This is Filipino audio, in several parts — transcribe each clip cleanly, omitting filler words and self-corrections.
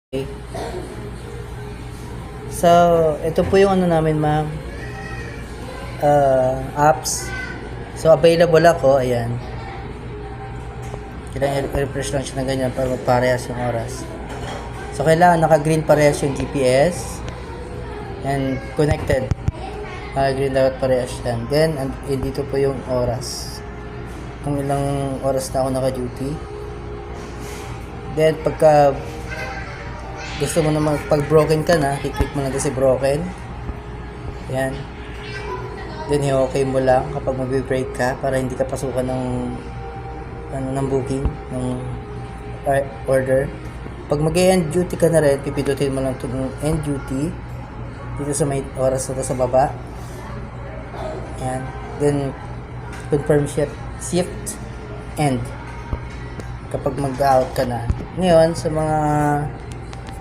So, ito po yung ano namin, ma'am. Apps. So, available ako. Ayan. Kailangan i-refresh lang siya ng ganyan para magparehas yung oras. So, kailangan naka-green parehas yung GPS. And connected. Naka-green dapat parehas yan. Then, dito po yung oras. Kung ilang oras na ako naka-duty. Then, pagka gusto mo naman, pag broken ka na, i-click mo lang kasi broken. Yan. Then, i-okay mo lang kapag mag-break ka para hindi ka pasukan ng booking, ng order. Pag mag-end duty ka na rin, pipidutin mo lang itong end duty dito sa may oras na sa baba. Yan. Then, confirm shift end kapag mag-out ka na. Ngayon, sa mga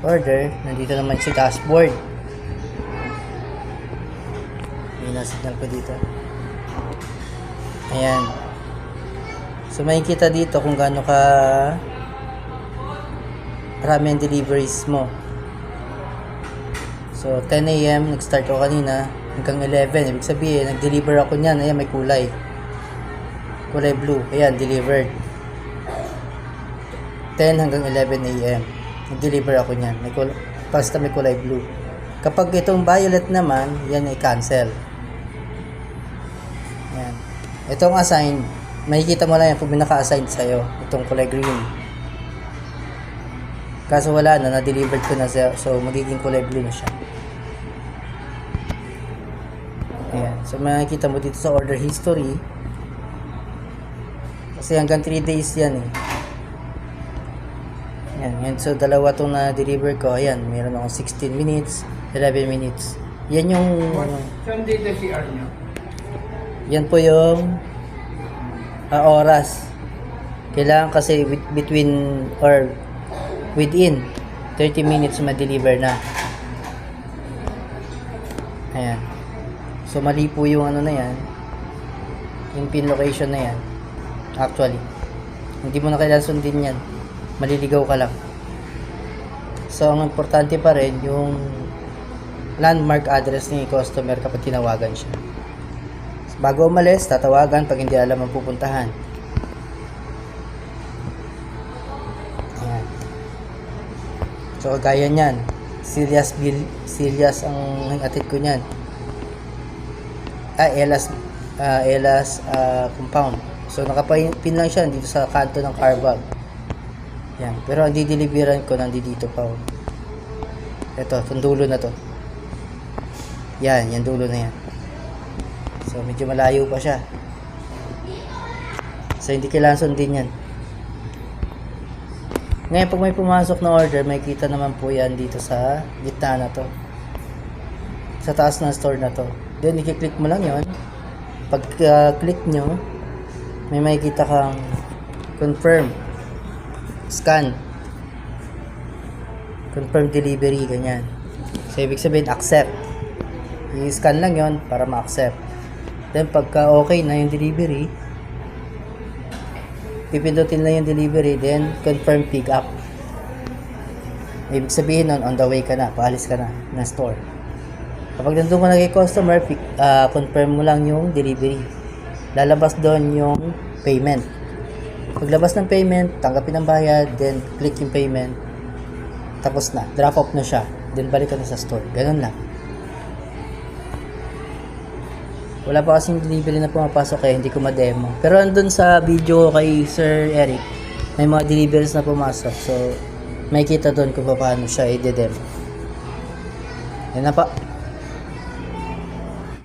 order, nandito naman si dashboard. May nasignal ko dito. Ayan. So makikita dito kung gaano ka marami ang deliveries mo. So 10 AM nag-start ako kanina hanggang 11. Ibig sabihin, nag-deliver ako niyan. Ayan, may kulay blue. Ayan, delivered 10 hanggang 11 AM. Nag-deliver ako niyan. Basta may kulay blue. Kapag itong violet naman, yan ay cancel. Yan. Itong assign, makikita mo lang yan pag may naka-assign sa'yo. Itong kulay green. Kaso wala na, na-delivered ko na siya. So, magiging kulay blue na siya. Ayan. So, makikita mo dito sa order history. Kasi hanggang 3 days yan eh. Yan. So, dalawa itong na-deliver ko. Ayan, meron akong 16 minutes, 11 minutes. Yan yung... Saan dito CR nyo? Yan po yung oras. Kailangan kasi between or within 30 minutes ma-deliver na. Ayan. So, mali po yung ano na yan. Yung pin location na yan. Actually. Hindi mo na kailangan sundin yan. Maliligaw ka lang. So, ang importante pa rin yung landmark address ni customer kapag tinawagan siya. So, bago umalis, tatawagan pag hindi alam ang pupuntahan. Ayan. So, kagaya niyan. Silias ang atid ko niyan. Elas compound. So, nakapin lang siya dito sa kanto ng Carvag. Yan. Pero ang dideliveran ko nandito pa. Ito, itong dulo na to. Yan, yung dulo na yan. So, medyo malayo pa siya. So, hindi kailangan sundin yan. Ngayon, pag may pumasok na order, may kita naman po yan dito sa gitna na to. Sa taas ng store na to. Then, i-click mo lang yon. Pag click nyo, may makikita kang confirm. Scan. Confirm delivery, ganyan. So, ibig sabihin, accept. I-scan lang yon para ma-accept. Then, pagka okay na yung delivery, pipindutin lang yung delivery, then, confirm pick up. Ibig sabihin nun, on the way ka na, paalis ka na ng store. Kapag nandun ka na kay customer, confirm mo lang yung delivery. Lalabas doon yung payment. Paglabas ng payment, tanggapin ang bayad, then click yung payment. Tapos na, drop off na siya. Then balik ka na sa store. Ganun lang. Wala pa kasing delivery na pumapasok kaya hindi ko ma-demo. Pero andun sa video kay Sir Eric, may mga deliveries na pumasok. So, may kita doon kung paano siya i-demo. Yan na pa.